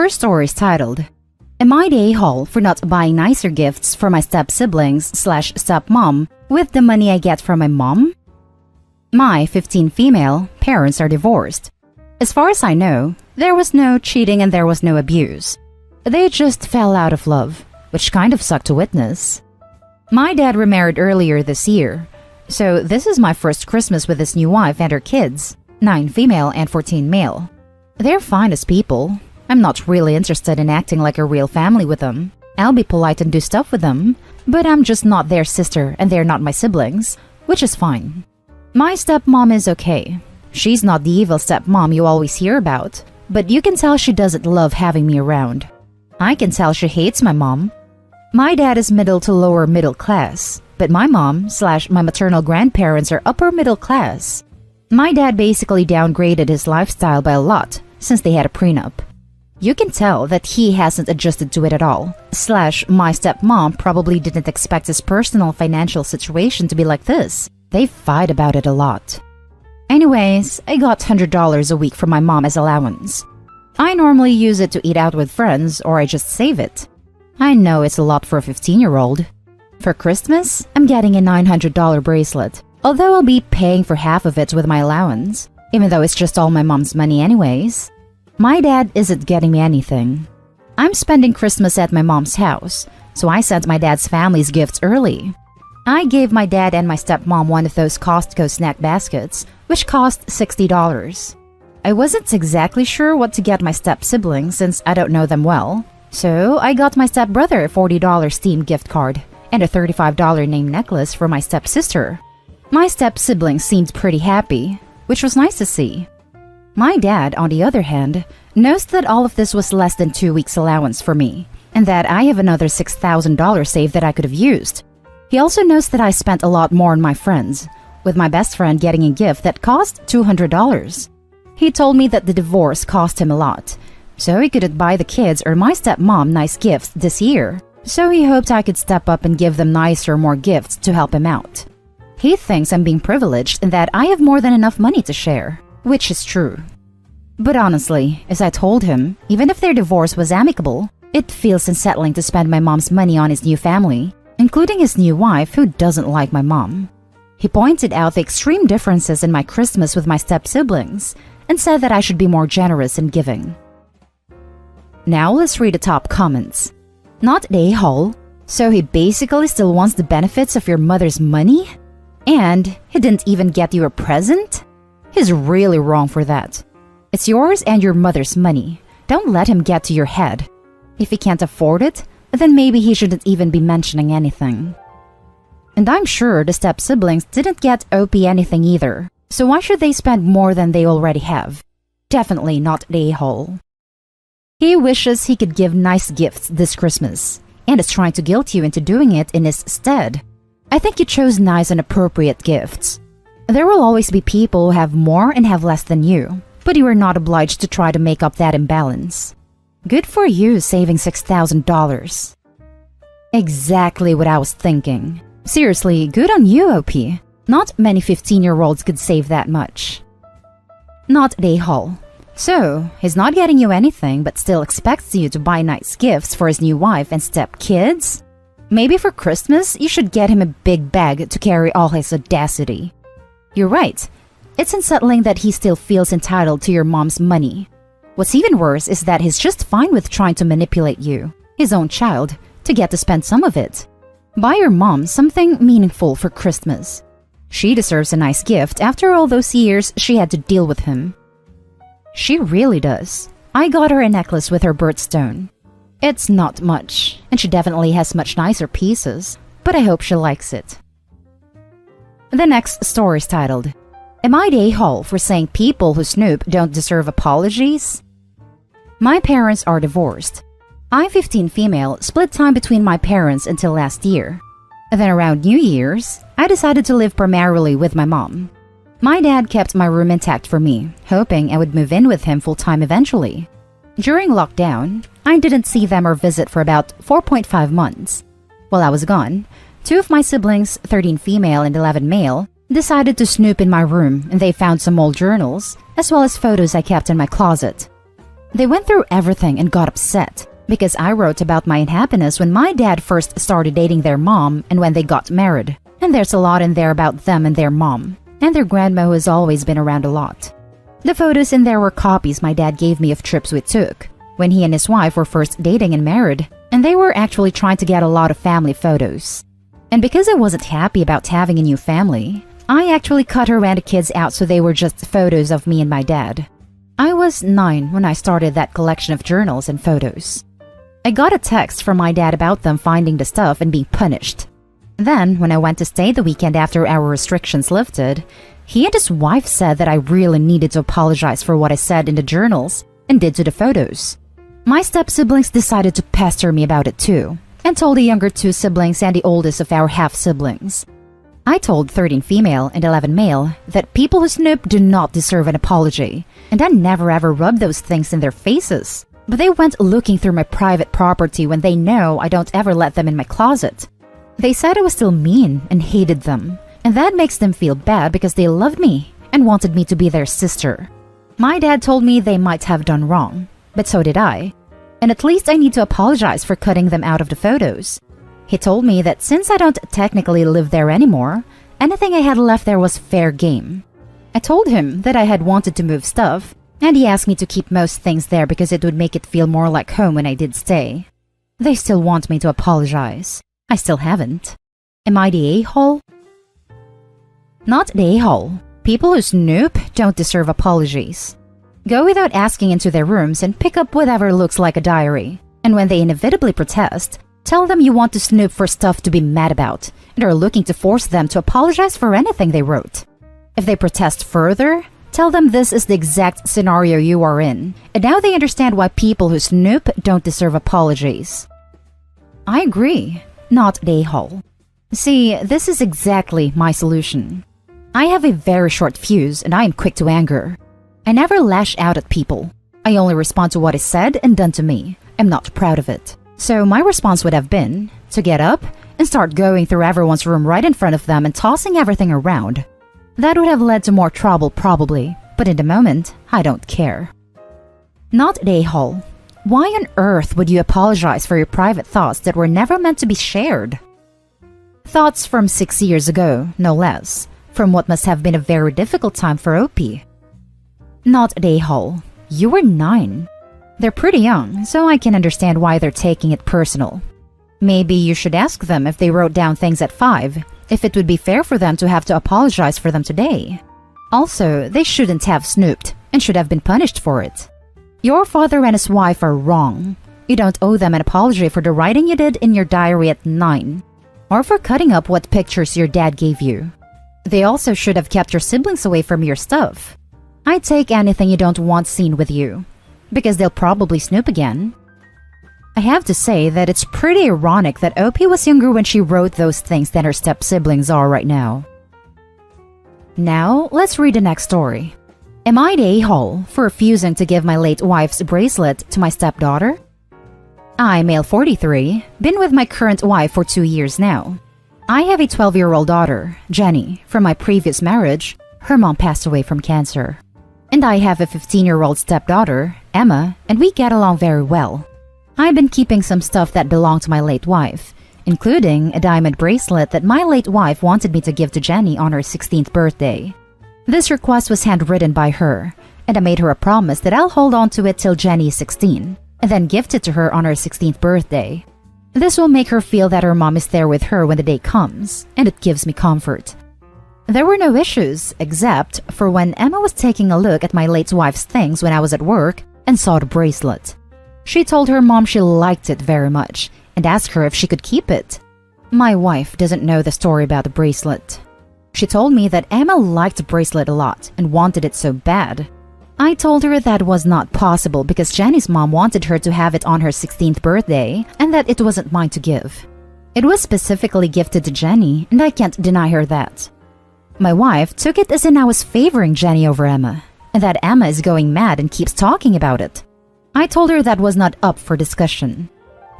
first story is titled, Am I the a-hole for not buying nicer gifts for my step-siblings/stepmom with the money I get from my mom? My 15 female parents are divorced. As far as I know, there was no cheating and there was no abuse. They just fell out of love, which kind of sucked to witness. My dad remarried earlier this year, so this is my first Christmas with his new wife and her kids, 9 female and 14 male. They're fine as people. I'm not really interested in acting like a real family with them. I'll be polite and do stuff with them, but I'm just not their sister and they're not my siblings, which is fine. My stepmom is okay. She's not the evil stepmom you always hear about, but you can tell she doesn't love having me around. I can tell she hates my mom. My dad is middle to lower middle class, but my mom/my maternal grandparents are upper middle class. My dad basically downgraded his lifestyle by a lot since they had a prenup. You can tell that he hasn't adjusted to it at all. My stepmom probably didn't expect his personal financial situation to be like this. They fight about it a lot. Anyways, I got $100 a week from my mom as allowance. I normally use it to eat out with friends or I just save it. I know it's a lot for a 15-year-old. For Christmas, I'm getting a $900 bracelet, although I'll be paying for half of it with my allowance, even though it's just all my mom's money anyways. My dad isn't getting me anything. I'm spending Christmas at my mom's house, so I sent my dad's family's gifts early. I gave my dad and my stepmom one of those Costco snack baskets, which cost $60. I wasn't exactly sure what to get my step-siblings since I don't know them well, so I got my stepbrother a $40 Steam gift card and a $35 name necklace for my stepsister. My step-siblings seemed pretty happy, which was nice to see. My dad, on the other hand, knows that all of this was less than 2 weeks' allowance for me, and that I have another $6,000 saved that I could have used. He also knows that I spent a lot more on my friends, with my best friend getting a gift that cost $200. He told me that the divorce cost him a lot, so he couldn't buy the kids or my stepmom nice gifts this year, so he hoped I could step up and give them nicer, more gifts to help him out. He thinks I'm being privileged and that I have more than enough money to share, which is true. But honestly, as I told him, even if their divorce was amicable, it feels unsettling to spend my mom's money on his new family, including his new wife who doesn't like my mom. He pointed out the extreme differences in my Christmas with my step-siblings and said that I should be more generous in giving. Now let's read the top comments. Not the a-hole, so he basically still wants the benefits of your mother's money? And he didn't even get you a present? He's really wrong for that. It's yours and your mother's money. Don't let him get to your head. If he can't afford it, then maybe he shouldn't even be mentioning anything. And I'm sure the step-siblings didn't get OP anything either, so why should they spend more than they already have? Definitely not the a-hole. He wishes he could give nice gifts this Christmas, and is trying to guilt you into doing it in his stead. I think you chose nice and appropriate gifts. There will always be people who have more and have less than you, but you are not obliged to try to make up that imbalance. Good for you saving $6,000. Exactly what I was thinking. Seriously, good on you, OP. Not many 15-year-olds could save that much. Not the a-hole. So, he's not getting you anything but still expects you to buy nice gifts for his new wife and step-kids? Maybe for Christmas, you should get him a big bag to carry all his audacity. You're right. It's unsettling that he still feels entitled to your mom's money. What's even worse is that he's just fine with trying to manipulate you, his own child, to get to spend some of it. Buy your mom something meaningful for Christmas. She deserves a nice gift after all those years she had to deal with him. She really does. I got her a necklace with her birthstone. It's not much, and she definitely has much nicer pieces, but I hope she likes it. The next story is titled, Am I the a-hole for saying people who snoop don't deserve apologies? My parents are divorced. I'm 15 female, split time between my parents until last year. And then around New Year's, I decided to live primarily with my mom. My dad kept my room intact for me, hoping I would move in with him full-time eventually. During lockdown, I didn't see them or visit for about 4.5 months. While I was gone, 2 of my siblings, 13 female and 11 male, decided to snoop in my room and they found some old journals, as well as photos I kept in my closet. They went through everything and got upset because I wrote about my unhappiness when my dad first started dating their mom and when they got married. And there's a lot in there about them and their mom, and their grandma who has always been around a lot. The photos in there were copies my dad gave me of trips we took when he and his wife were first dating and married, and they were actually trying to get a lot of family photos. And because I wasn't happy about having a new family, I actually cut her and the kids out so they were just photos of me and my dad. I was 9 when I started that collection of journals and photos. I got a text from my dad about them finding the stuff and being punished. Then, when I went to stay the weekend after our restrictions lifted, he and his wife said that I really needed to apologize for what I said in the journals and did to the photos. My step-siblings decided to pester me about it too, and told the younger 2 siblings and the oldest of our half-siblings. I told 13 female and 11 male that people who snoop do not deserve an apology, and I never ever rubbed those things in their faces. But they went looking through my private property when they know I don't ever let them in my closet. They said I was still mean and hated them, and that makes them feel bad because they loved me and wanted me to be their sister. My dad told me they might have done wrong, but so did I, and at least I need to apologize for cutting them out of the photos. He told me that since I don't technically live there anymore, anything I had left there was fair game. I told him that I had wanted to move stuff, and he asked me to keep most things there because it would make it feel more like home when I did stay. They still want me to apologize. I still haven't. Am I the a-hole? Not the a-hole. People who snoop don't deserve apologies. Go without asking into their rooms and pick up whatever looks like a diary. And when they inevitably protest, tell them you want to snoop for stuff to be mad about and are looking to force them to apologize for anything they wrote. If they protest further, tell them this is the exact scenario you are in, and now they understand why people who snoop don't deserve apologies. I agree. Not the a-hole. See, this is exactly my solution. I have a very short fuse and I am quick to anger. I never lash out at people. I only respond to what is said and done to me. I'm not proud of it. So my response would have been to get up and start going through everyone's room right in front of them and tossing everything around. That would have led to more trouble probably, but in the moment, I don't care. Not the a-hole. Why on earth would you apologize for your private thoughts that were never meant to be shared? Thoughts from 6 years ago, no less, from what must have been a very difficult time for OP. Not the a-hole. You were 9. They're pretty young, so I can understand why they're taking it personal. Maybe you should ask them if they wrote down things at 5, if it would be fair for them to have to apologize for them today. Also, they shouldn't have snooped and should have been punished for it. Your father and his wife are wrong. You don't owe them an apology for the writing you did in your diary at 9, or for cutting up what pictures your dad gave you. They also should have kept your siblings away from your stuff. I'd take anything you don't want seen with you, because they'll probably snoop again. I have to say that it's pretty ironic that OP was younger when she wrote those things than her step-siblings are right now. Now, let's read the next story. Am I the a-hole for refusing to give my late wife's bracelet to my stepdaughter? I, male 43, been with my current wife for 2 years now. I have a 12-year-old daughter, Jenny, from my previous marriage. Her mom passed away from cancer. And I have a 15-year-old stepdaughter, Emma, and we get along very well. I've been keeping some stuff that belonged to my late wife, including a diamond bracelet that my late wife wanted me to give to Jenny on her 16th birthday. This request was handwritten by her, and I made her a promise that I'll hold on to it till Jenny is 16, and then gift it to her on her 16th birthday. This will make her feel that her mom is there with her when the day comes, and it gives me comfort. There were no issues, except for when Emma was taking a look at my late wife's things when I was at work and saw the bracelet. She told her mom she liked it very much and asked her if she could keep it. My wife doesn't know the story about the bracelet. She told me that Emma liked the bracelet a lot and wanted it so bad. I told her that was not possible because Jenny's mom wanted her to have it on her 16th birthday and that it wasn't mine to give. It was specifically gifted to Jenny and I can't deny her that. My wife took it as in I was favoring Jenny over Emma and that Emma is going mad and keeps talking about it. I told her that was not up for discussion.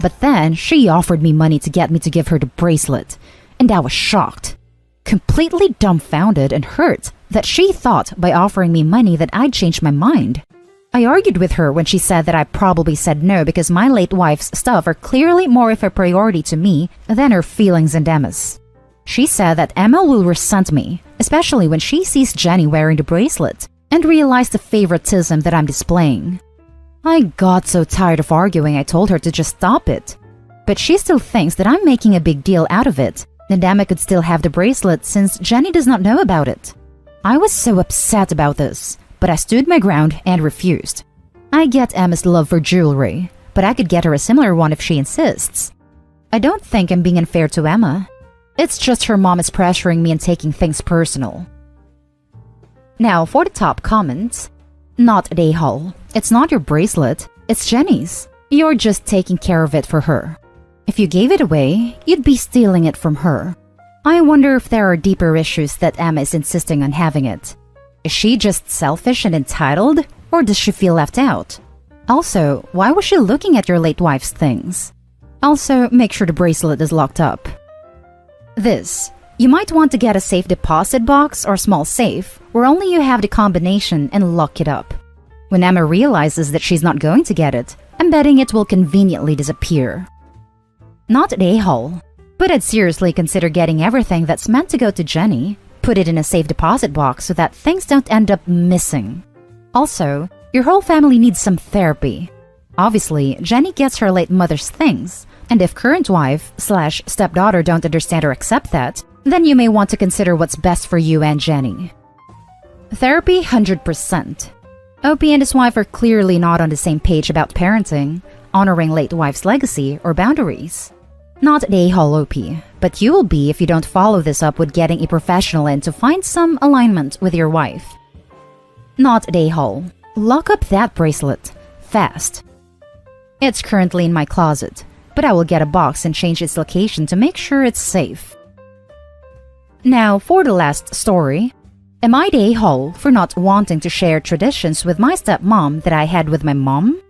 But then she offered me money to get me to give her the bracelet, and I was shocked. Completely dumbfounded and hurt that she thought by offering me money that I'd change my mind. I argued with her when she said that I probably said no because my late wife's stuff are clearly more of a priority to me than her feelings and Emma's. She said that Emma will resent me, especially when she sees Jenny wearing the bracelet and realize the favoritism that I'm displaying. I got so tired of arguing I told her to just stop it. But she still thinks that I'm making a big deal out of it, and Emma could still have the bracelet since Jenny does not know about it. I was so upset about this, but I stood my ground and refused. I get Emma's love for jewelry, but I could get her a similar one if she insists. I don't think I'm being unfair to Emma. It's just her mom is pressuring me and taking things personal. Now for the top comments. Not at A-Hall. It's not your bracelet, it's Jenny's. You're just taking care of it for her. If you gave it away, you'd be stealing it from her. I wonder if there are deeper issues that Emma is insisting on having it. Is she just selfish and entitled, or does she feel left out? Also, why was she looking at your late wife's things? Also, make sure the bracelet is locked up. You might want to get a safe deposit box or small safe where only you have the combination and lock it up. When Emma realizes that she's not going to get it, I'm betting it will conveniently disappear. Not at A-Hall, but I'd seriously consider getting everything that's meant to go to Jenny, put it in a safe deposit box so that things don't end up missing. Also, your whole family needs some therapy. Obviously, Jenny gets her late mother's things, and if current wife/stepdaughter don't understand or accept that, then you may want to consider what's best for you and Jenny. Therapy 100%. Opie and his wife are clearly not on the same page about parenting, honoring late wife's legacy, or boundaries. Not at A-Hall, Opie, but you will be if you don't follow this up with getting a professional in to find some alignment with your wife. Not at A-Hall. Lock up that bracelet. Fast. It's currently in my closet, but I will get a box and change its location to make sure it's safe. Now for the last story. Am I the A-Hole for not wanting to share traditions with my stepmom that I had with my mom?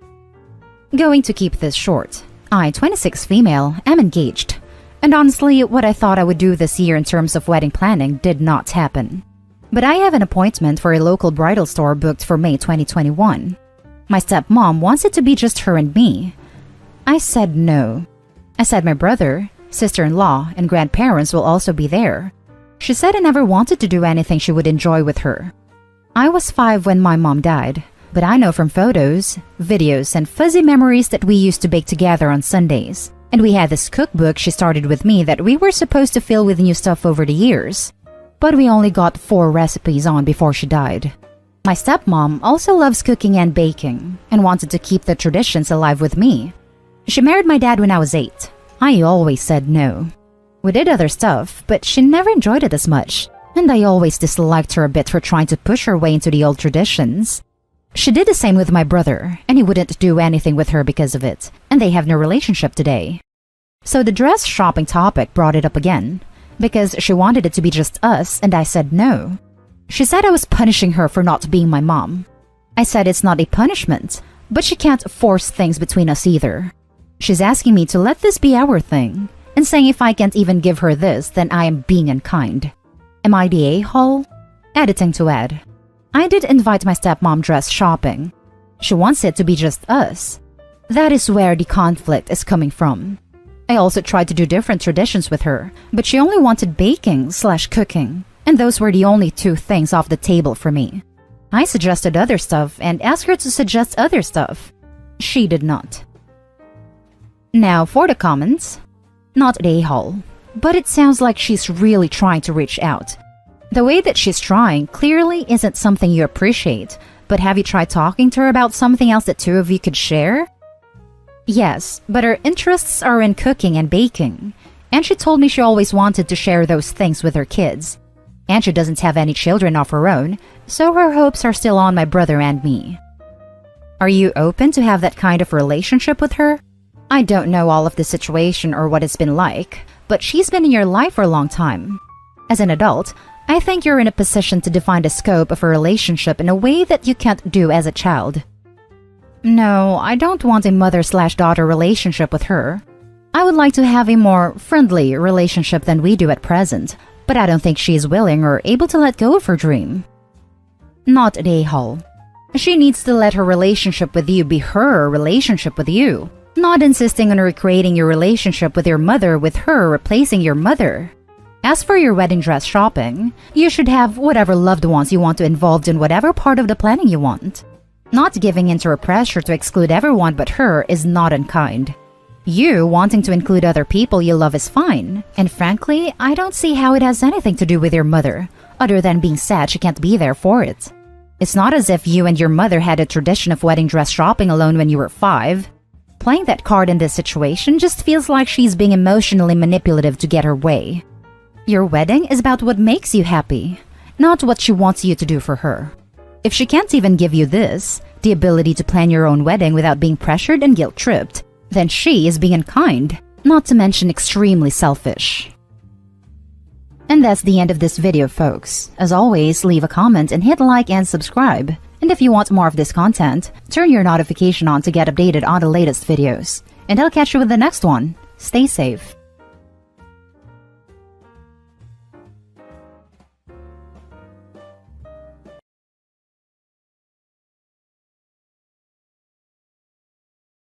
Going to keep this short. I, 26 female, am engaged. And honestly, what I thought I would do this year in terms of wedding planning did not happen. But I have an appointment for a local bridal store booked for May 2021. My stepmom wants it to be just her and me. I said no. I said my brother, sister-in-law, and grandparents will also be there. She said I never wanted to do anything she would enjoy with her. I was 5 when my mom died, but I know from photos, videos, and fuzzy memories that we used to bake together on Sundays. And we had this cookbook she started with me that we were supposed to fill with new stuff over the years. But we only got 4 recipes on before she died. My stepmom also loves cooking and baking, and wanted to keep the traditions alive with me. She married my dad when I was 8. I always said no. We did other stuff, but she never enjoyed it as much, and I always disliked her a bit for trying to push her way into the old traditions. She did the same with my brother, and he wouldn't do anything with her because of it, and they have no relationship today. So the dress shopping topic brought it up again, because she wanted it to be just us, and I said no. She said I was punishing her for not being my mom. I said it's not a punishment, but she can't force things between us either. She's asking me to let this be our thing, and saying if I can't even give her this, then I am being unkind. Am I the A-Hole? Editing to add. I did invite my stepmom dress shopping. She wants it to be just us. That is where the conflict is coming from. I also tried to do different traditions with her, but she only wanted baking/cooking, and those were the only 2 things off the table for me. I suggested other stuff and asked her to suggest other stuff. She did not. Now for the comments. Not at A-Hole, but it sounds like she's really trying to reach out. The way that she's trying clearly isn't something you appreciate, but have you tried talking to her about something else that 2 of you could share? Yes, but her interests are in cooking and baking, and she told me she always wanted to share those things with her kids. And she doesn't have any children of her own, so her hopes are still on my brother and me. Are you open to have that kind of relationship with her? I don't know all of the situation or what it's been like, but she's been in your life for a long time. As an adult, I think you're in a position to define the scope of a relationship in a way that you can't do as a child. No, I don't want a mother/daughter relationship with her. I would like to have a more friendly relationship than we do at present, but I don't think she is willing or able to let go of her dream. Not at A-Hole. She needs to let her relationship with you be her relationship with you, not insisting on recreating your relationship with your mother with her replacing your mother. As for your wedding dress shopping, you should have whatever loved ones you want to involved in whatever part of the planning you want. Not giving into her pressure to exclude everyone but her is not unkind. You wanting to include other people you love is fine, and frankly, I don't see how it has anything to do with your mother, other than being sad she can't be there for it. It's not as if you and your mother had a tradition of wedding dress shopping alone when you were 5. Playing that card in this situation just feels like she's being emotionally manipulative to get her way. Your wedding is about what makes you happy, not what she wants you to do for her. If she can't even give you this, the ability to plan your own wedding without being pressured and guilt-tripped, then she is being unkind, not to mention extremely selfish. And that's the end of this video, folks. As always, leave a comment and hit like and subscribe. And if you want more of this content, turn your notification on to get updated on the latest videos. And I'll catch you with the next one. Stay safe.